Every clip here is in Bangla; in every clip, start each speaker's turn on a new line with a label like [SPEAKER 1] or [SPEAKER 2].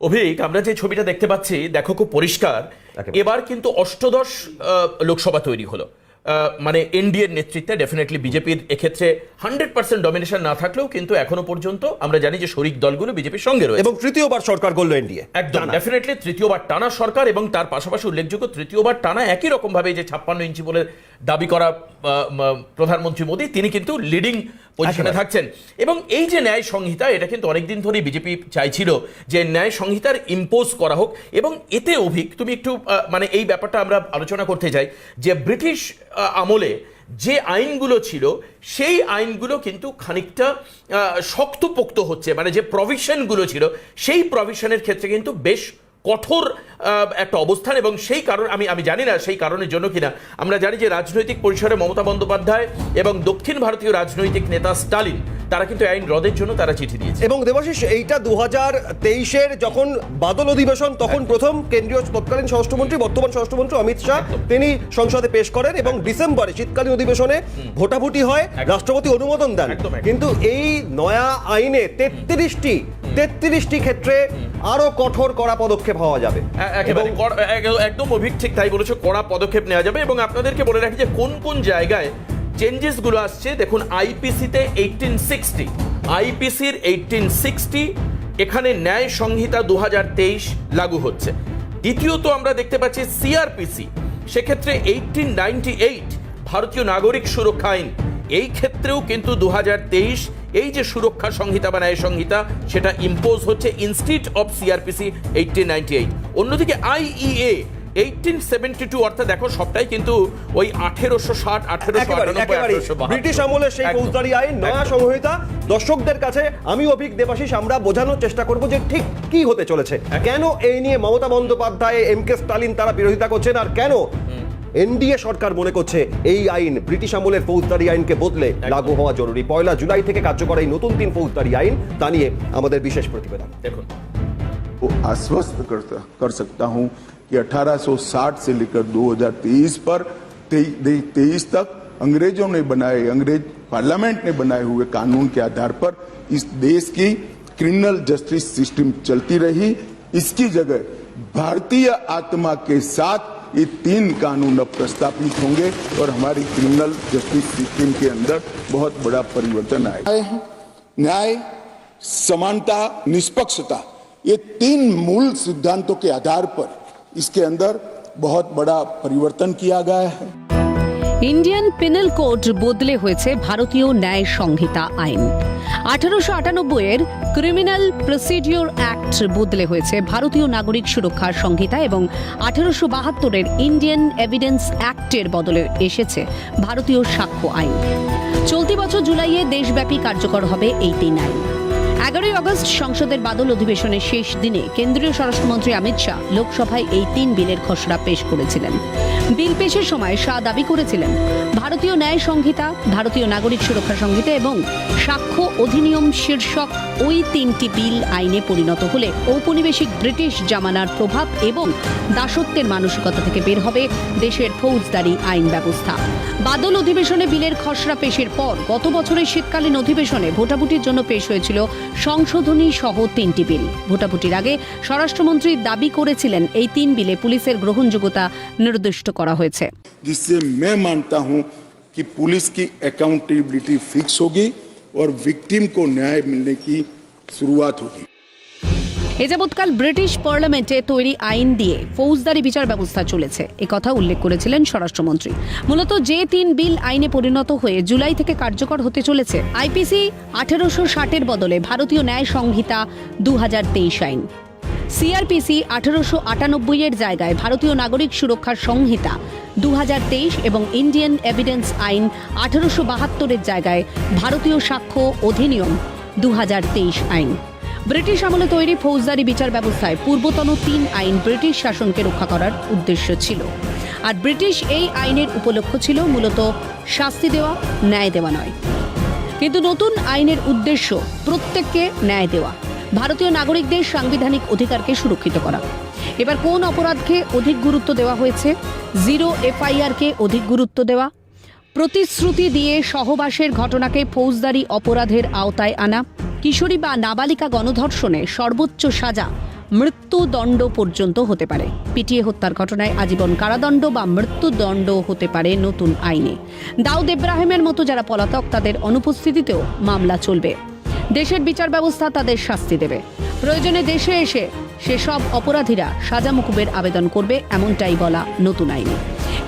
[SPEAKER 1] অভিক, আমরা যে ছবিটা দেখতে পাচ্ছি দেখো খুব পরিষ্কার। এবার কিন্তু অষ্টদশ লোকসভা তৈরি হলো, মানে এনডিএর নেতৃত্বে। ডেফিনেটলি বিজেপির এক্ষেত্রে 100% ডমিনেশন না থাকলেও কিন্তু এখনো পর্যন্ত আমরা জানি যে শরিক দলগুলো বিজেপির সঙ্গে রয়েছে
[SPEAKER 2] এবং তৃতীয়বার সরকার গড়ল এনডিএ।
[SPEAKER 1] একদম ডেফিনেটলি তৃতীয়বার টানা সরকার, এবং তার পাশাপাশি উল্লেখযোগ্য তৃতীয়বার টানা একই রকম ভাবে যে 56 ইঞ্চি বলে দাবি করা প্রধানমন্ত্রী মোদী, তিনি কিন্তু লিডিং পজিশনে থাকছেন। এবং এই যে ন্যায় সংহিতা, এটা কিন্তু অনেকদিন ধরেই বিজেপি চাইছিল যে ন্যায় সংহিতার ইম্পোজ করা হোক। এবং এতে অভিক, তুমি একটু মানে এই ব্যাপারটা আমরা আলোচনা করতে চাই যে ব্রিটিশ আমলে যে আইনগুলো ছিল সেই আইনগুলো কিন্তু খানিকটা শক্তপোক্ত হচ্ছে, মানে যে প্রভিশনগুলো ছিল সেই প্রভিশনের ক্ষেত্রে কিন্তু বেশ কঠোর একটা অবস্থান। এবং সেই কারণ আমি জানি না সেই কারণের জন্য কিনা, আমরা জানি যে রাজনৈতিক পরিসরে মমতা বন্দ্যোপাধ্যায় এবং দক্ষিণ ভারতীয় রাজনৈতিক নেতা স্টালিন, তারা কিন্তু আইন রদের জন্য তারা চিঠি দিয়েছে।
[SPEAKER 2] এবং দেবাশিস, এইটা 2023-এর যখন বাদল অধিবেশন, তখন প্রথম কেন্দ্রীয় তৎকালীন স্বরাষ্ট্রমন্ত্রী, বর্তমান স্বরাষ্ট্রমন্ত্রী অমিত শাহ তিনি সংসদে পেশ করেন এবং ডিসেম্বরে শীতকালীন অধিবেশনে ভোটাভুটি হয়, রাষ্ট্রপতি অনুমোদন দেন। কিন্তু এই নয়া আইনে 33টি ক্ষেত্রে আরো কঠোর কড়া পদক্ষেপ হওয়া যাবে।
[SPEAKER 1] একদম অভিক ঠিক তাই বলেছো, কড়া পদক্ষেপ নেওয়া যাবে। এবং আপনাদেরকে বলে রাখি যে কোন কোন জায়গায় চেঞ্জেস গুলো আসছে। দেখুন, আইপিসিতে 1860, আইপিসির 1860, এখানে ন্যায় সংহিতা 2023 লাগু হচ্ছে। দ্বিতীয়ত আমরা দেখতে পাচ্ছি সিআরপিসি, সেক্ষেত্রে 1898 ভারতীয় নাগরিক সুরক্ষা আইন, এই ক্ষেত্রেও কিন্তু 2023 এই যে সুরক্ষা সংহিতা বা ন্যায় সংহিতা সেটা ইম্পোজ হচ্ছে ইনস্টিট অফ সিআরপিসি 1898। অন্যদিকে আইইএ 1872, অর্থাৎ দেখো সবটাই কিন্তু ওই 1860, 1898,
[SPEAKER 2] ব্রিটিশ আমলের সেই ফৌজদারি আইন, নয়া সংহিতা। দর্শকদের কাছে আমি অভিক, দেবাশিস, আমরা বোঝানোর চেষ্টা করব যে ঠিক কি হতে চলেছে, কেন এই নিয়ে মমতা বন্দ্যোপাধ্যায়, এমকে স্টালিন তারা বিরোধিতা করছেন, আর কেন এনডিএ সরকার মনে করছে এই আইন ব্রিটিশ আমলের ফৌজদারি আইনকে বদলে লাগু হওয়া জরুরি। 1 জুলাই থেকে কার্যকর এই নতুন 3 ফৌজদারি আইন, তা নিয়ে আমাদের বিশেষ প্রতিবেদন দেখুন।
[SPEAKER 3] आश्वस्त कर सकता हूं कि 1860 से लेकर 2023 पर 23 तक अंग्रेजों ने बनाए, अंग्रेज पार्लियामेंट ने बनाए हुए कानून के आधार पर इस देश की क्रिमिनल जस्टिस सिस्टम चलती रही। इसकी जगह भारतीय आत्मा के साथ ये 3 कानून अब प्रस्तावित होंगे और हमारी क्रिमिनल जस्टिस सिस्टम के अंदर बहुत बड़ा परिवर्तन आएगा। न्याय, समानता, निष्पक्षता, ये 3 मूल सिद्धांतों के आधार पर इसके अंदर बहुत बड़ा परिवर्तन किया गया है।
[SPEAKER 4] ইন্ডিয়ান পেনাল কোড বদলে হয়েছে ভারতীয় ন্যায় সংহিতা আইন। 1898 ক্রিমিনাল প্রসিডিওর অ্যাক্ট বদলে হয়েছে ভারতীয় নাগরিক সুরক্ষা সংহিতা, এবং 1872 ইন্ডিয়ান এভিডেন্স অ্যাক্টের বদলে এসেছে ভারতীয় সাক্ষ্য আইন। চলতি বছর জুলাইয়ে দেশব্যাপী কার্যকর হবে এই 3 আইন। 11 আগস্ট সংসদের বাদল অধিবেশনের শেষ দিনে কেন্দ্রীয় স্বরাষ্ট্রমন্ত্রী অমিত শাহ লোকসভায় এই 3 বিলের খসড়া পেশ করেছিলেন। বিল পেশের সময় শাহ দাবি করেছিলেন, ভারতীয় ন্যায় সংহিতা, ভারতীয় নাগরিক সুরক্ষা সংহিতা এবং সাক্ষ্য অধিনিয়ম শীর্ষক ওই 3টি বিল আইনে পরিণত হলে ঔপনিবেশিক ব্রিটিশ জামানার প্রভাব এবং দাসত্বের মানসিকতা থেকে বের হবে দেশের ফৌজদারি আইন ব্যবস্থা। বাদল অধিবেশনে বিলের খসড়া পেশের পর গত বছরের শীতকালীন অধিবেশনে ভোটাভুটির জন্য পেশ হয়েছিল সংশোধনী সহ 3টি বিল। ভোটাভুটির আগে স্বরাষ্ট্রমন্ত্রী দাবি করেছিলেন এই 3 বিলে পুলিশের গ্রহণযোগ্যতা নির্দিষ্ট করা হয়েছে।
[SPEAKER 3] जिससे मैं मानता हूं कि पुलिस की अकाउंटेबिलिटी फिक्स होगी और विक्टिम को न्याय मिलने की शुरुआत होगी।
[SPEAKER 4] এ যাবৎকাল ব্রিটিশ পার্লামেন্টে তৈরি আইন দিয়ে ফৌজদারি বিচার ব্যবস্থা চলেছে, একথা উল্লেখ করেছিলেন স্বরাষ্ট্রমন্ত্রী। মূলত যে 3 বিল আইনে পরিণত হয়ে জুলাই থেকে কার্যকর হতে চলেছে, আইপিসি 1860-এর বদলে ভারতীয় ন্যায় সংহিতা 2023 আইন, সিআরপিসি 1898-এর জায়গায় ভারতীয় নাগরিক সুরক্ষা সংহিতা 2023 এবং ইন্ডিয়ান এভিডেন্স আইন 1872-এর জায়গায় ভারতীয় সাক্ষ্য অধিনিয়ম 2023 আইন। ব্রিটিশ আমলে তৈরি ফৌজদারি বিচার ব্যবস্থায় পূর্বতন 3 আইন ব্রিটিশ শাসনকে রক্ষা করার উদ্দেশ্য ছিল, আর ব্রিটিশ এই আইনের উপলক্ষ্য ছিল মূলত শাস্তি দেওয়া, ন্যায় দেওয়া নয়। কিন্তু নতুন আইনের উদ্দেশ্য প্রত্যেককে ন্যায় দেওয়া, ভারতীয় নাগরিকদের সাংবিধানিক অধিকারকে সুরক্ষিত করা। এবার কোন অপরাধকে অধিক গুরুত্ব দেওয়া হয়েছে? 0 এফআইআরকে অধিক গুরুত্ব দেওয়া, প্রতিশ্রুতি দিয়ে সহবাসের ঘটনাকে ফৌজদারি অপরাধের আওতায় আনা, কিশোরী বা নাবালিকা গণধর্ষণে সর্বোচ্চ সাজা মৃত্যুদণ্ড পর্যন্ত হতে পারে। পিটিয়ে হত্যার ঘটনায় আজীবন কারাদণ্ড বা মৃত্যুদণ্ড হতে পারে নতুন আইনে। দাউদ ইব্রাহিমের মতো যারা পলাতক, তাদের অনুপস্থিতিতেও মামলা চলবে। দেশের বিচার ব্যবস্থা তাদের শাস্তি দেবে। প্রয়োজনে দেশে এসে সেসব অপরাধীরা সাজা মুকুবের আবেদন করবে, এমনটাই বলা নতুন আইনে।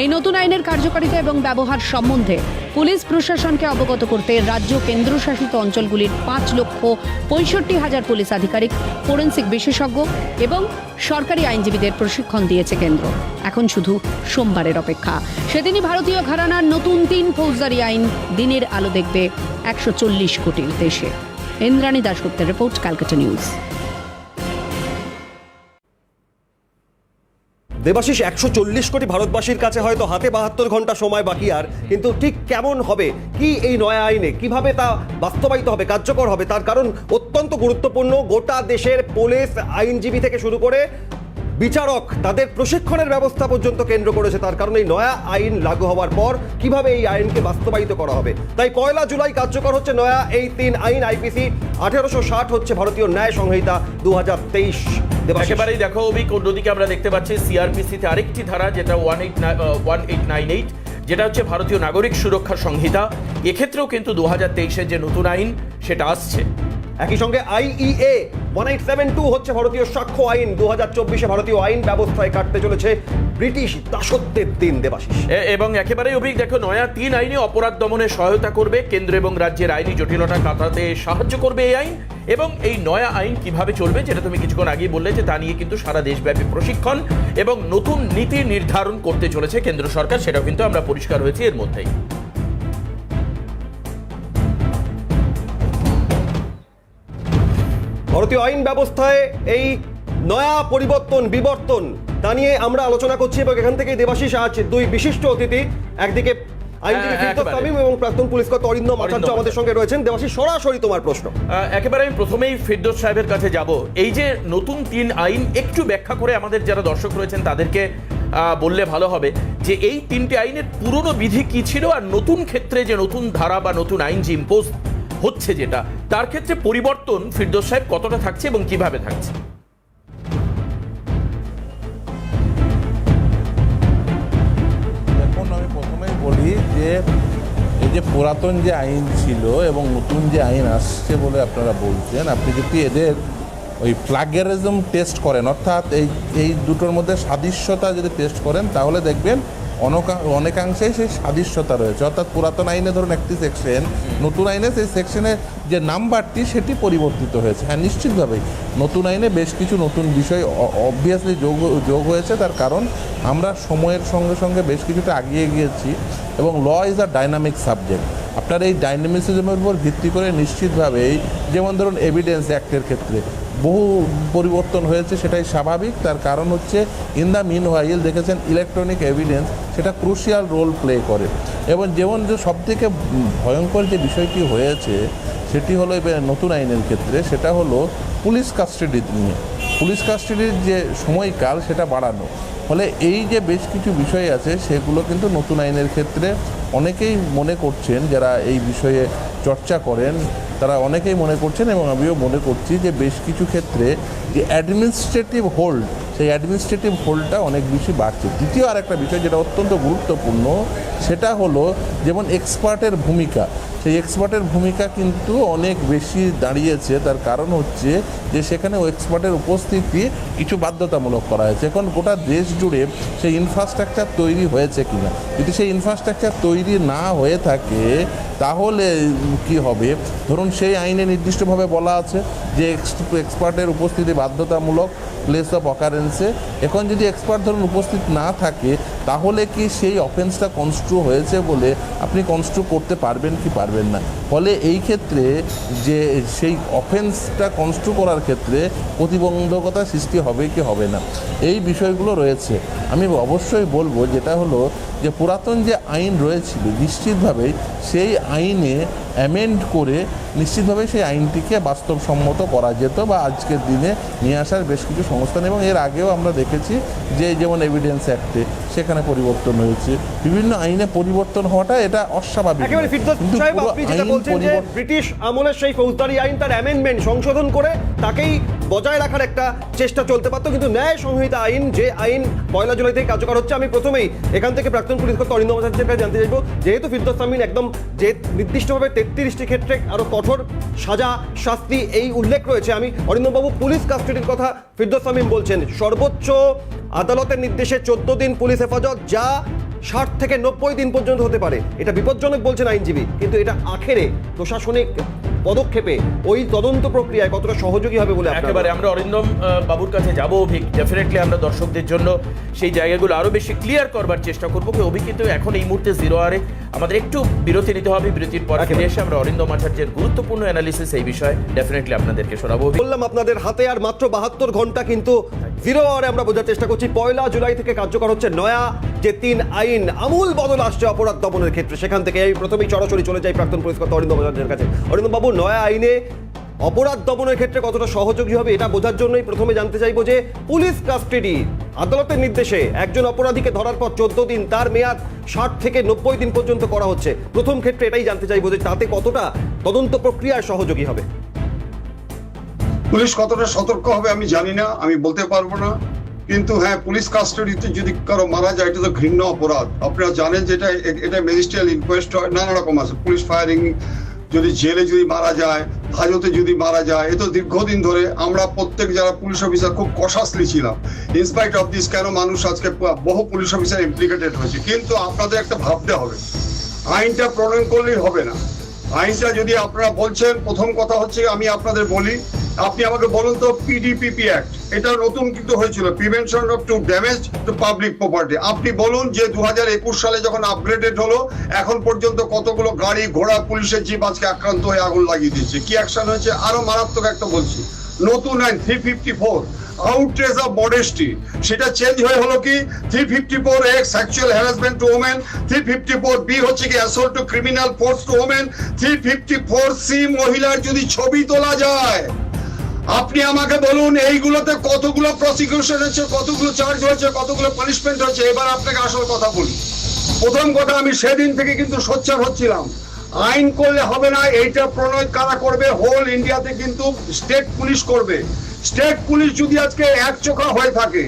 [SPEAKER 4] এই নতুন আইনের কার্যকারিতা এবং ব্যবহার সম্বন্ধে পুলিশ প্রশাসনকে অবগত করতে রাজ্য কেন্দ্রশাসিত অঞ্চলগুলির 5,65,000 পুলিশ আধিকারিক, ফোরেন্সিক বিশেষজ্ঞ এবং সরকারি আইনজীবীদের প্রশিক্ষণ দিয়েছে কেন্দ্র। এখন শুধু সোমবারের অপেক্ষা। সেদিনই ভারতীয় ঘরানার নতুন 3 ফৌজদারি আইন দিনের আলো দেখবে 140 কোটির দেশে। ইন্দ্রাণী দাশগুপ্তের রিপোর্ট, ক্যালকাটা নিউজ।
[SPEAKER 2] দেবাশিস, 140 কোটি ভারতবাসীর কাছে হয়তো হাতে 72 ঘন্টা সময় বাকি, আর কিন্তু ঠিক কেমন হবে কি এই নয়া আইনে, কিভাবে তা বাস্তবায়িত হবে, কার্যকর হবে, তার কারণ অত্যন্ত গুরুত্বপূর্ণ। গোটা দেশের পুলিশ আইনজীবী থেকে শুরু করে বিচারক, তাদের প্রশিক্ষণের ব্যবস্থা পর্যন্ত কেন্দ্র করেছে। তার কারণে এই নয়া আইন লাগু হওয়ার পর কিভাবে এই আইনকে বাস্তবায়িত করা হবে, তাই 1 জুলাই কার্যকর হচ্ছে নয়া এই 3 আইন। আইপিসি 1860 হচ্ছে ভারতীয় ন্যায় সংহিতা 2023।
[SPEAKER 1] একেবারেই দেখো অভিক, অন্যদিকে আমরা দেখতে পাচ্ছি সিআরপিসিতে আরেকটি ধারা, যেটা 1898, যেটা হচ্ছে ভারতীয় নাগরিক সুরক্ষা সংহিতা। এক্ষেত্রেও কিন্তু 2023-এর যে নতুন আইন সেটা আসছে।
[SPEAKER 2] একই সঙ্গে IEA 1872 হচ্ছে ভারতীয় সাক্ষ্য আইন। 2024-এ ভারতীয় আইন ব্যবস্থায় কাটতে চলেছে ব্রিটিশ দাসত্বের দিন। দেবাশিস,
[SPEAKER 1] এবং একেবারেই অভিক দেখো, নয়া 3 আইনে অপরাধ দমনে সহায়তা করবে, কেন্দ্র এবং রাজ্যের আইনি জটিলতা কাটাতে সাহায্য করবে এই আইন। এবং এই নয়া আইন কিভাবে চলবে, যেটা তুমি কিছুক্ষণ আগেই বললে, যে তা নিয়ে কিন্তু সারা দেশব্যাপী প্রশিক্ষণ এবং নতুন নীতি নির্ধারণ করতে চলেছে কেন্দ্র সরকার, সেটাও কিন্তু আমরা পরিষ্কার হয়েছি এর মধ্যেই।
[SPEAKER 2] ভারতীয় আইন ব্যবস্থায় এই নয়া বিবর্তন তা নিয়ে আমরা আলোচনা করছি, এবং এখান থেকে দেবাশিস আজ 2 বিশিষ্ট অতিথি, একদিকে আইনজীবী ফিরদৌস তামিম এবং প্রাক্তন পুলিশ কর্তা অরিন্দম আচার্য আমাদের সঙ্গে রয়েছেন। দেবাশিস, সরাসরি তোমার প্রশ্ন।
[SPEAKER 1] একেবারে আমি প্রথমেই ফিরদৌস সাহেবের কাছে যাব। এই যে নতুন 3 আইন, একটু ব্যাখ্যা করে আমাদের যারা দর্শক রয়েছেন তাদেরকে বললে ভালো হবে, যে এই 3টে আইনের পুরনো বিধি কি ছিল, আর নতুন ক্ষেত্রে যে নতুন ধারা বা নতুন আইন যে ইম্পোজ হচ্ছে, যেটা তার ক্ষেত্রে পরিবর্তন ফিরদৌস সাহেব কতটা থাকছে এবং কিভাবে থাকছে।
[SPEAKER 5] এখন আমি প্রথমেই বলি যে এই যে পুরাতন যে আইন ছিল এবং নতুন যে আইন আসছে বলে আপনারা বলছেন, আপনি যদি এদের ওই প্লাগিয়ারিজম টেস্ট করেন, অর্থাৎ এই দুটোর মধ্যে সাদৃশ্যতা যদি টেস্ট করেন, তাহলে দেখবেন অনেকাংশেই সেই সাদৃশ্যতা রয়েছে। অর্থাৎ পুরাতন আইনে ধরুন একটি সেকশন, নতুন আইনে সেই সেকশনের যে নাম্বারটি সেটি পরিবর্তিত হয়েছে। হ্যাঁ, নিশ্চিতভাবেই নতুন আইনে বেশ কিছু নতুন বিষয় অবভিয়াসলি যোগ হয়েছে। তার কারণ আমরা সময়ের সঙ্গে সঙ্গে বেশ কিছুটা এগিয়ে গিয়েছি, এবং law is a dynamic subject. আপনার এই ডাইনামিসিজমের উপর ভিত্তি করে নিশ্চিতভাবেই, যেমন ধরুন এভিডেন্স অ্যাক্টের ক্ষেত্রে বহু পরিবর্তন হয়েছে, সেটাই স্বাভাবিক। তার কারণ হচ্ছে ইন দ্য মিন হোয়াইল দেখেছেন ইলেকট্রনিক এভিডেন্স সেটা ক্রুশিয়াল রোল প্লে করে। এবং যেমন যে সবথেকে ভয়ঙ্কর যে বিষয়টি হয়েছে সেটি হলো নতুন আইনের ক্ষেত্রে, সেটা হলো পুলিশ কাস্টাডি নিয়ে। পুলিশ কাস্টাডির যে সময়কাল সেটা বাড়ানো। ফলে এই যে বেশ কিছু বিষয় আছে সেগুলো কিন্তু নতুন আইনের ক্ষেত্রে অনেকেই মনে করছেন, যারা এই বিষয়ে চর্চা করেন তারা অনেকেই মনে করছেন, এবং আমিও মনে করছি যে বেশ কিছু ক্ষেত্রে যে অ্যাডমিনিস্ট্রেটিভ হোল্ড, সেই অ্যাডমিনিস্ট্রেটিভ হোল্ডটা অনেক বেশি বাড়ছে। দ্বিতীয় আর একটা বিষয় যেটা অত্যন্ত গুরুত্বপূর্ণ, সেটা হলো যেমন এক্সপার্টের ভূমিকা। সেই এক্সপার্টের ভূমিকা কিন্তু অনেক বেশি দাঁড়িয়েছে। তার কারণ হচ্ছে যে সেখানে ওই এক্সপার্টের উপস্থিতি কিছু বাধ্যতামূলক করা হয়েছে। এখন গোটা দেশ জুড়ে সেই ইনফ্রাস্ট্রাকচার তৈরি হয়েছে কিনা, যদি সেই ইনফ্রাস্ট্রাকচার তৈরি না হয়ে থাকে তাহলে কি হবে? ধরুন সেই আইনে নির্দিষ্টভাবে বলা আছে যে এক্সপার্টের উপস্থিতি বাধ্যতামূলক প্লেস অফ অকারেন্সে। এখন যদি এক্সপার্ট ধরুন উপস্থিত না থাকে, তাহলে কি সেই অফেন্সটা কনস্ট্রু হয়েছে বলে আপনি কনস্ট্রু করতে পারবেন কি পারবেন না? ফলে এই ক্ষেত্রে যে সেই অফেন্সটা কনস্ট্রু করার ক্ষেত্রে প্রতিবন্ধকতা সৃষ্টি হবে কি হবে না, এই বিষয়গুলো রয়েছে। আমি অবশ্যই বলবো যেটা হলো যে পুরাতন যে আইন রয়েছিল, নিশ্চিতভাবেই সেই আইনে অ্যামেন্ড করে নিশ্চিতভাবে সেই আইনটিকে বাস্তবসম্মত করা যেত, বা আজকের দিনে নিয়ে আসার বেশ কিছু সংস্থান। এবং এর আগেও আমরা দেখেছি যে যেমন এভিডেন্স অ্যাক্টে সেখানে পরিবর্তন হয়েছে, বিভিন্ন আইনে পরিবর্তন হওয়াটা এটা অস্বাভাবিক।
[SPEAKER 2] একেবারে ফিরদৌস সাহেব, আপনি যেটা বলছেন যে ব্রিটিশ আমলের সেই ফৌজদারি আইন তার অ্যামেন্ডমেন্ট সংশোধন করে তাকেই বজায় রাখার একটা চেষ্টা চলতে পারতো, কিন্তু ন্যায় সংহিতা আইন, যে আইন 1 জুলাই থেকে কার্যকর হচ্ছে, আমি প্রথমেই এখান থেকে প্রাক্তন পুলিশ কর্তা অরিন্দম আচার্যের কাছে জানতে চাইবো, যেহেতু ফিরদৌস তামিম একদম যে নির্দিষ্টভাবে 33টি ক্ষেত্রে আরো কঠোর সাজা শাস্তি এই উল্লেখ রয়েছে, আমি অরিন্দম বাবু পুলিশ কাস্টাডির কথা ফিরদৌস তামিম বলছেন, সর্বোচ্চ আদালতের নির্দেশে 14 দিন পুলিশ হেফাজত, যা 60 থেকে 90 দিন পর্যন্ত হতে পারে। এটা বিপজ্জনক বলছেন আইনজীবী, কিন্তু এটা আখেরে প্রশাসনিক পদক্ষেপে ওই তদন্ত প্রক্রিয়ায় কতটা সহযোগী হবে বলে আপনার
[SPEAKER 1] একেবারে আমরা অরিন্দম বাবুর কাছে যাবো। অভিক, ডেফিনেটলি আমরা দর্শকদের জন্য সেই জায়গাগুলো আরো বেশি ক্লিয়ার করবার চেষ্টা করবো। অভিক, কিন্তু এখন এই মুহূর্তে 0 আরে আমাদের একটু বিরতি নিতে হবে। বিরতির পর ফিরে এসে আমরা অরিন্দম আচার্যের গুরুত্বপূর্ণ অ্যানালিসিস এই বিষয়ে ডেফিনেটলি আপনাদেরকে শোনাবো।
[SPEAKER 2] বললাম আপনাদের হাতে আর মাত্র 72 ঘন্টা, কিন্তু 0 আওয়ারে আমরা বোঝার চেষ্টা করছি 1 জুলাই থেকে কার্যকর হচ্ছে নয়া যে 3 আইন, আমূল বদল আসছে অপরাধ দমনের ক্ষেত্রে। সেখান থেকে এই প্রথমেই সরাসরি চলে যাই প্রাক্তন পুলিশ কর্তা অরিন্দম আচার্যের কাছে। অরিন্দম বাবু, নয়া আইনে অপরাধ দমনের ক্ষেত্রে কতটা সহযোগী হবে এটা বোঝার জন্যই প্রথমে জানতে চাইবো যে পুলিশ কাস্টাডি আদালতের নির্দেশে একজন অপরাধীকে ধরার পর 14 দিন, তার মেয়াদ 60 থেকে 90 দিন পর্যন্ত করা হচ্ছে। প্রথম ক্ষেত্রে এটাই জানতে চাইবো যে তাতে কতটা তদন্ত প্রক্রিয়ায় সহযোগী হবে।
[SPEAKER 6] পুলিশ কতটা সতর্ক হবে আমি জানি না, আমি বলতে পারবো না, কিন্তু হ্যাঁ, পুলিশ কাস্টাডিতে যদি কারো মারা যায় এটা তো ঘৃণ্য অপরাধ। আপনারা জানেন যে এটা ম্যাজিস্ট্রিয়াল ইনকোয়েস্ট হয়, নানা রকম আছে। পুলিশ ফায়ারিং, যদি জেলে যদি মারা যায়, হাজতে যদি মারা যায়, এ তো দীর্ঘদিন ধরে আমরা প্রত্যেক যারা পুলিশ অফিসার খুব কশাসলি ছিলাম। ইনস্পাইট অফ দিস কেন মানুষ আজকে বহু পুলিশ অফিসার ইমপ্লিকেটেড হয়েছে। কিন্তু আপনাদের একটা ভাবতে হবে, আইনটা প্রণয়ন করলেই হবে না। আইনটা যদি আপনারা বলছেন, প্রথম কথা হচ্ছে আমি আপনাদের বলি, আপনি আমাকে বলুন তো পিডিপিপি অ্যাক্ট, এটা নতুন কিন্তু হয়েছিল, prevention of to damage to public property. আপনি বলুন যে 2021 সালে যখন আপগ্রেডেড হলো, এখন পর্যন্ত কতগুলো গাড়ি ঘোড়া পুলিশের জিপ আজকে আক্রান্ত হয়ে আগুন লাগিয়ে দিচ্ছে। কি অ্যাকশন হয়েছে? আরো মারাত্মক একটা বলছি, নতুন আইন 354 আউটরেজ অফ মডেস্টি, সেটা চেঞ্জ হয়ে হলো কি 354X sexual harassment to women, 354B হচ্ছে কি assault to criminal force to women, 354C মহিলার যদি ছবি তোলা যায়। আপনি আমাকে বলুন এইগুলোতে কতগুলো প্রসিকিউশন হয়েছে, কতগুলো চার্জ হয়েছে, কতগুলো পানিশমেন্ট হয়েছে। এবার আপনাকে আসল কথা বলি। প্রথম কথা, আমি সেদিন থেকে কিন্তু সোচ্চার হচ্ছিলাম, আইন করলে হবে না, এইটা প্রণয়ন কারা করবে? হোল ইন্ডিয়াতে কিন্তু স্টেট পুলিশ করবে। স্টেট পুলিশ যদি আজকে একচোখা হয়ে থাকে,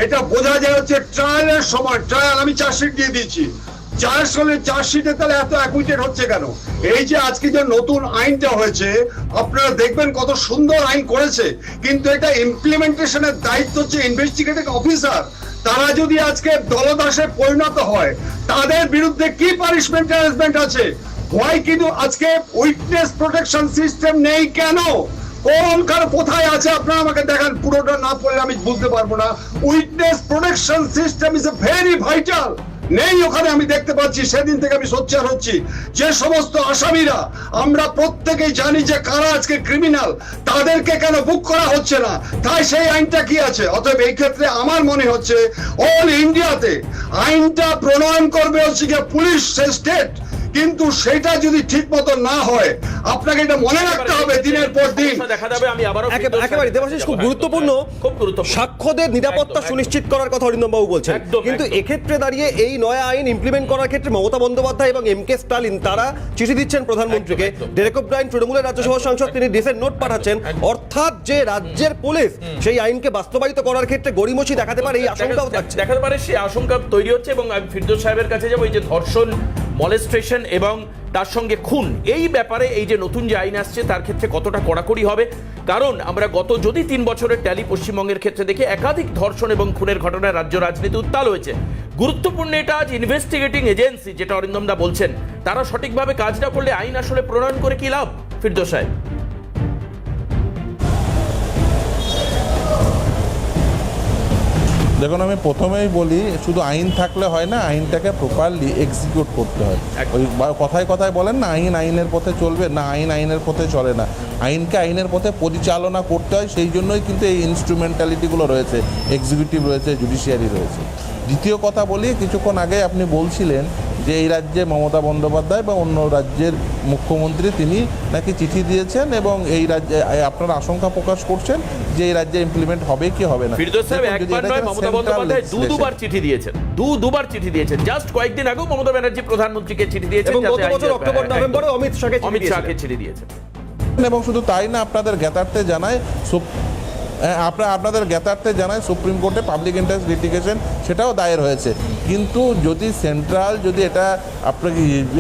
[SPEAKER 6] এটা বোঝা যায় হচ্ছে ট্রায়ালের সময়। ট্রায়াল আমি চার্জশিট দিয়ে দিচ্ছি, চার্জশিটে তাহলে এত অ্যাকুইটেড হচ্ছে কেন? এই যে আজকে যে নতুন আইনটা হয়েছে, আপনারা দেখবেন কত সুন্দর আইন করেছে, কিন্তু এটা ইমপ্লিমেন্টেশনের দায়িত্ব হচ্ছে ইনভেস্টিগেটিং অফিসার। তারা যদি আজকে দলদাসে পরিণত হয়, তাদের বিরুদ্ধে কি পানিশমেন্ট অ্যারেঞ্জমেন্ট আছে? হোয়াই কিন্তু আজকে উইটনেস প্রোটেকশন সিস্টেম নেই কেন? কোথায় আছে আপনারা আমাকে দেখান। পুরোটা না পড়লে আমি বুঝতে পারবো না। Witness protection system is a very vital, নেই ওখানে। আমি দেখতে পাচ্ছি, সেদিন থেকে আমি সোচ্চার হচ্ছি, যে সমস্ত আসামিরা আমরা প্রত্যেকেই জানি যে কারা আজকে ক্রিমিনাল, তাদেরকে কেন বুক করা হচ্ছে না? তাই সেই আইনটা কি আছে? অতএব এই ক্ষেত্রে আমার মনে হচ্ছে অল ইন্ডিয়াতে আইনটা প্রণয়ন করবে হচ্ছে গিয়ে পুলিশ স্টেট, কিন্তু সেটা যদি ঠিক মতো না হয়, আপনাকে এটা মনে রাখতে হবে দিনের পর দিন।
[SPEAKER 1] দেখা যাবে। আমি আবারও
[SPEAKER 2] একেবারে দেবাশিস, খুব গুরুত্বপূর্ণ সাক্ষ্যদের নিরাপত্তা সুনিশ্চিত করার কথা অরিন্দম বাবু বলছেন, কিন্তু এক্ষেত্রে দাঁড়িয়ে এই নয়া আইন ইমপ্লিমেন্ট করার ক্ষেত্রে মমতা বন্দ্যোপাধ্যায় এবং MK স্টালিন তারা চিঠি দিচ্ছেন প্রধানমন্ত্রীকে। ডেরেক ওব্রায়েন তৃণমূলের রাজ্যসভা সাংসদ, তিনি ডিসেন্ট নোট পাঠাচ্ছেন, অর্থাৎ যে রাজ্যের পুলিশ সেই আইনকে বাস্তবায়িত করার ক্ষেত্রে গড়িমসি দেখাতে পারে, এই আশঙ্কাও থাকছে।
[SPEAKER 1] দেখাতে পারে, সেই আশঙ্কা তৈরি হচ্ছে। এবং আমি ফিরদৌস সাহেবের কাছে যাবো। এই যে ধর্ষণ, মলেস্ট্রেশন এবং তার সঙ্গে খুন, এই ব্যাপারে এই যে নতুন যে আইন আসছে তার ক্ষেত্রে কতটা কড়াকড়ি হবে? কারণ আমরা গত যদি 3 বছরের ট্যালি পশ্চিমবঙ্গের ক্ষেত্রে দেখি, একাধিক ধর্ষণ এবং খুনের ঘটনায় রাজ্য রাজনীতি উত্তাল হয়েছে। গুরুত্বপূর্ণ এটা, আজ ইনভেস্টিগেটিং এজেন্সি, যেটা অরিন্দম দা বলছেন, তারা সঠিকভাবে কাজ না করলে আইন আসলে প্রণয়ন করে কি লাভ? ফিরদৌস সাহেব,
[SPEAKER 5] দেখুন, আমি প্রথমেই বলি, শুধু আইন থাকলে হয় না, আইনটাকে প্রপারলি এক্সিকিউট করতে হয়। ওই কথায় কথায় বলেন না, আইন আইনের পথে চলবে না, আইন আইনের পথে চলে না। আইনকে আইনের পথে পরিচালনা করতে হয়, সেই জন্যই কিন্তু এই ইনস্ট্রুমেন্টালিটিগুলো রয়েছে, এক্সিকিউটিভ রয়েছে, জুডিশিয়ারি রয়েছে। দ্বিতীয় কথা বলি, কিছুক্ষণ আগে আপনি বলছিলেন যে এই রাজ্যে মমতা বন্দ্যোপাধ্যায় বা অন্য রাজ্যের মুখ্যমন্ত্রী তিনি নাকি চিঠি দিয়েছেন এবং এই রাজ্যে আপনারা আশঙ্কা প্রকাশ করছেন যে এই রাজ্যে ইমপ্লিমেন্ট হবে কি হবে না।
[SPEAKER 1] ফিরদৌস সাহেব, একবার নয়, মমতা বন্দ্যোপাধ্যায় দুবার চিঠি দিয়েছেন, দুবার চিঠি দিয়েছেন। জাস্ট কয়েকদিন আগেও মমতা ব্যানার্জি প্রধানমন্ত্রীকে চিঠি দিয়েছেন,
[SPEAKER 2] এবং গত বছর অক্টোবর নভেম্বরে অমিত শাহকে
[SPEAKER 1] চিঠি দিয়েছেন।
[SPEAKER 5] এবং শুধু তাই না, আপনাদের জ্ঞাতার্থে জানায় আপনাদের জ্ঞাতার্থে জানায় সুপ্রিম কোর্টে পাবলিক ইন্টারেস্ট লিটিগেশন সেটাও দায়ের হয়েছে। কিন্তু যদি সেন্ট্রাল যদি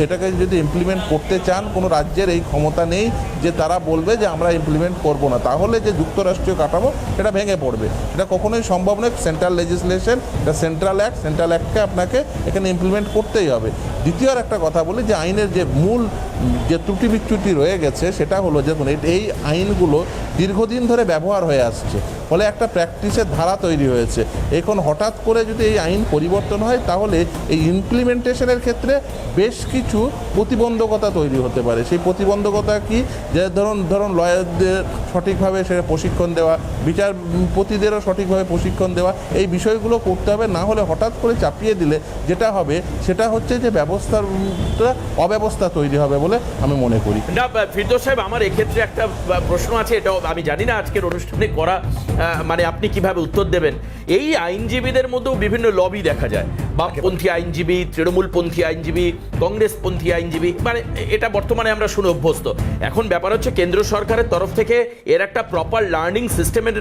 [SPEAKER 5] এটাকে যদি ইমপ্লিমেন্ট করতে চান, কোনো রাজ্যের এই ক্ষমতা নেই যে তারা বলবে যে আমরা ইমপ্লিমেন্ট করব না, তাহলে যে যুক্তরাষ্ট্রীয় কাঠামো সেটা ভেঙে পড়বে। এটা কখনোই সম্ভব নয়। সেন্ট্রাল লেজিসলেশন, এটা সেন্ট্রাল অ্যাক্টকে আপনাকে এখানে ইমপ্লিমেন্ট করতেই হবে। দ্বিতীয় আর একটা কথা বলি, যে আইনের যে মূল যে ত্রুটি বিচ্যুতি রয়ে গেছে সেটা হলো, দেখুন এই আইনগুলো দীর্ঘদিন ধরে ব্যবহার হয়ে আসছে, ফলে একটা প্র্যাকটিসের ধারা তৈরি হয়েছে। এখন হঠাৎ করে যদি এই আইন পরিবর্তন হয়, তাহলে এই ইমপ্লিমেন্টেশনের ক্ষেত্রে বেশ কিছু প্রতিবন্ধকতা তৈরি হতে পারে। সেই প্রতিবন্ধকতা কি, যে ধরুন লয়ারদের সঠিকভাবে সেটা প্রশিক্ষণ দেওয়া, বিচারপতিদেরও সঠিকভাবে প্রশিক্ষণ দেওয়া, এই বিষয়গুলো করতে হবে। না হলে হঠাৎ করে চাপিয়ে দিলে যেটা হবে সেটা হচ্ছে যে ব্যবস্থার অব্যবস্থা তৈরি হবে বলে আমি মনে করি।
[SPEAKER 1] না ফিরদৌস সাহেব, আমার এক্ষেত্রে একটা প্রশ্ন আছে, এটাও আমি জানি না আজকের অনুষ্ঠানে করা মানে আপনি কিভাবে উত্তর দেবেন। এই আইনজীবীদের মধ্যেও বিভিন্ন লবি দেখা যায়, বামপন্থী আইনজীবী, তৃণমূলপন্থী আইনজীবী, কংগ্রেসপন্থী আইনজীবী, মানে এটা বর্তমানে আমরা শুনে অভ্যস্ত। এখন ব্যাপার হচ্ছে কেন্দ্র সরকারের তরফ থেকে এর একটা প্রপার লার্নিং সিস্টেমের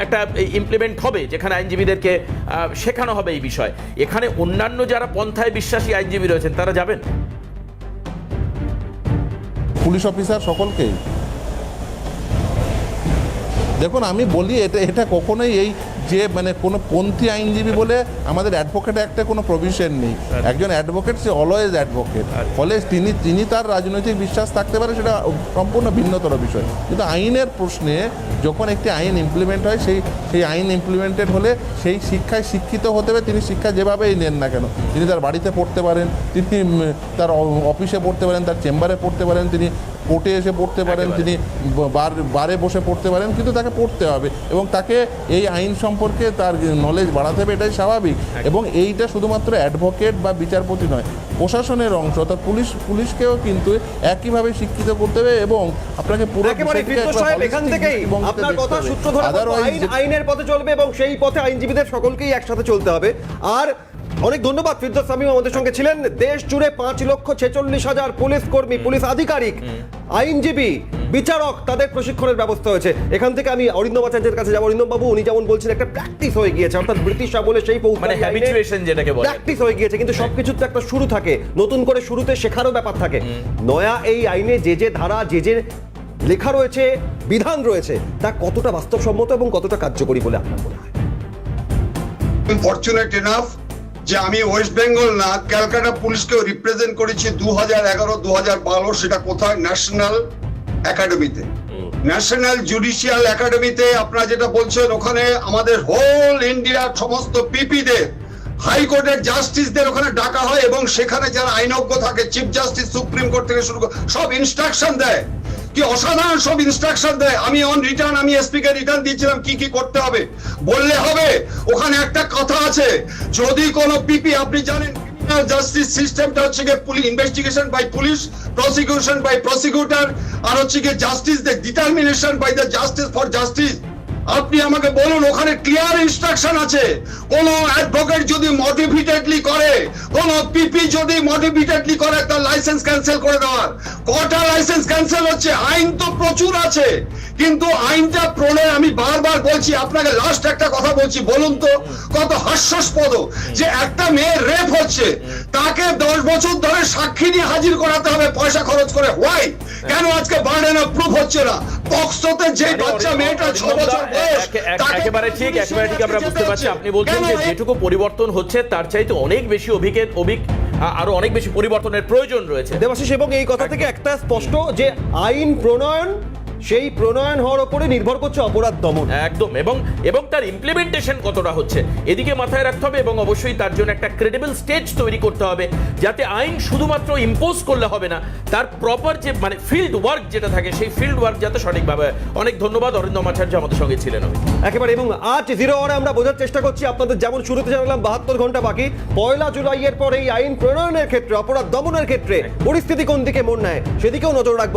[SPEAKER 1] একটা ইমপ্লিমেন্ট হবে, যেখানে আইনজীবীদেরকে শেখানো হবে এই বিষয়। এখানে অন্যান্য যারা পন্থায় বিশ্বাসী আইনজীবী রয়েছেন তারা যাবেন?
[SPEAKER 5] পুলিশ অফিসার সকলকেই দেখুন, আমি বলি এটা কখনোই এই যে মানে কোনো পন্থী আইনজীবী বলে আমাদের অ্যাডভোকেট অ্যাক্টে কোনো প্রভিশন নেই। একজন অ্যাডভোকেট সে অলওয়েজ অ্যাডভোকেট, ফলে তিনি তার রাজনৈতিক বিশ্বাস থাকতে পারে, সেটা সম্পূর্ণ ভিন্নতর বিষয়। কিন্তু আইনের প্রশ্নে যখন একটি আইন ইমপ্লিমেন্ট হয়, সেই আইন ইমপ্লিমেন্টেড হলে সেই শিক্ষায় শিক্ষিত হতে হবে। তিনি শিক্ষা যেভাবেই নেন না কেন, তিনি তার বাড়িতে পড়তে পারেন, তিনি তার অফিসে পড়তে পারেন, তার চেম্বারে পড়তে পারেন, তিনি কোর্টে এসে পড়তে পারেন, তিনি বারে বসে পড়তে পারেন, কিন্তু তাকে পড়তে হবে এবং তাকে এই আইন সম্পর্কে তার নলেজ বাড়াতে হবে, এটাই স্বাভাবিক। এবং এইটা শুধুমাত্র অ্যাডভোকেট বা বিচারপতি নয়, প্রশাসনের অংশ, অর্থাৎ পুলিশকেও কিন্তু একইভাবে শিক্ষিত করতে হবে এবং আপনাকে পুরো
[SPEAKER 2] এখান থেকেই আপনার কথা সূত্র ধরে আইনের পথে চলবে এবং সেই পথে আইনজীবীদের সকলকেই একসাথে চলতে হবে। আর অনেক ধন্যবাদ ফিরদৌস শামীম আমাদের সঙ্গে ছিলেন। দেশ জুড়ে 5,46,000 পুলিশ কর্মী, পুলিশ আধিকারিক, আইনজীবী, বিচারক, তাদের প্রশিক্ষণের ব্যবস্থা হয়েছে। এখান থেকে আমি অরিন্দম আচার্যের কাছে যাবো। অরিন্দম বাবু, উনি যেমন বলছেন একটা প্র্যাকটিস হয়ে গিয়েছে, অর্থাৎ ব্রিটিশ আমলে সেই প্র্যাকটিস হয়ে গিয়েছে, কিন্তু সবকিছুর তো একটা শুরু থাকে, নতুন করে শুরুতে শেখারও ব্যাপার থাকে। নয়া এই আইনে যে ধারা, যে লেখা রয়েছে, বিধান রয়েছে, তা কতটা বাস্তবসম্মত এবং কতটা কার্যকরী বলে আপনার মনে হয়?
[SPEAKER 6] ফরচুনেট এনাফ যে আমি ওয়েস্ট বেঙ্গল না, ক্যালকাটা পুলিশকেও রিপ্রেজেন্ট করেছি 2011-2012। সেটা কোথায়? ন্যাশনাল একাডেমিতে, ন্যাশনাল জুডিশিয়াল একাডেমিতে। আপনারা যেটা বলছেন, ওখানে আমাদের হোল ইন্ডিয়ার সমস্ত পিপিদের, হাইকোর্টের জাস্টিসদের ওখানে ডাকা হয় এবং সেখানে যারা আইনজ্ঞ থাকে, চিফ জাস্টিস, সুপ্রিম কোর্ট থেকে শুরু করে সব ইনস্ট্রাকশন দেয়। কি অসাধারণ সব ইনস্ট্রাকশন দেয়। আমি অন রিটার্ন, আমি এসপি কে রিটার্ন দিয়েছিলাম কি কি করতে হবে, বললে হবে। ওখানে একটা কথা আছে, যদি কোনো পিপি, আপনি জানেন জাস্টিস সিস্টেমটা হচ্ছে গিয়ে investigation by police, prosecution by prosecutor, আর হচ্ছে গিয়ে justice the determination by the justice for justice. আপনি আমাকে বলুন, ওখানে ক্লিয়ার ইনস্ট্রাকশন আছে, কোন অ্যাডভোকেট যদি মডিফিকেটলি করে, কোন পিপি যদি মডিফিকেটলি করে, তার লাইসেন্স ক্যান্সেল করে দেওয়ার। কটা লাইসেন্স ক্যান্সেল হচ্ছে? আইন তো প্রচুর আছে, কিন্তু আইনটা প্রণয়, আমি বারবার বলছি আপনাকে, লাস্ট একটা কথা বলছি, বলুন তো কত হাস্যাস্পদ যে একটা মেয়ে রেপ হচ্ছে, তাকে 10 বছর ধরে সাক্ষী নিয়ে হাজির করাতে হবে পয়সা খরচ করে। হোয়াই? কেন আজকে বার্ডেন অফ প্রুফ হচ্ছে না? পক্সোতে যে বাচ্চা মেয়েটা 6 বছর
[SPEAKER 1] একেবারে ঠিক আমরা বুঝতে পারছি। আপনি বলছেন যে যেটুকু পরিবর্তন হচ্ছে তার চাইতে অনেক বেশি আরো অনেক বেশি পরিবর্তনের প্রয়োজন রয়েছে
[SPEAKER 2] দেবাশিস, এবং এই কথা থেকে একটা স্পষ্ট যে আইন প্রণয়ন, সেই প্রণয়ন হওয়ার উপরে নির্ভর করছে অপরাধ দমন।
[SPEAKER 1] একদম, এবং তার ইমপ্লিমেন্টেশন কতটা হচ্ছে এদিকে মাথায় রাখতে হবে, এবং অবশ্যই তার জন্য একটা ক্রেডিবল স্টেজ তৈরি করতে হবে, যাতে আইন শুধুমাত্র ইম্পোজ করলে হবে না, তার প্রপার যে মানে ফিল্ড ওয়ার্ক যেটা থাকে, সেই ফিল্ড ওয়ার্ক যাতে সঠিকভাবে। অনেক ধন্যবাদ অরিন্দম আচার্য আমাদের সঙ্গে ছিলেন।
[SPEAKER 2] একেবারে, এবং আজ 0 আওয়ারে আমরা বোঝার চেষ্টা করছি, আপনাদের যেমন শুরুতে জানালাম 72 ঘন্টা বাকি, 1 জুলাইয়ের পর এই আইন প্রণয়নের ক্ষেত্রে, অপরাধ দমনের ক্ষেত্রে পরিস্থিতি কোন দিকে মোড় নেয় সেদিকেও নজর রাখবো।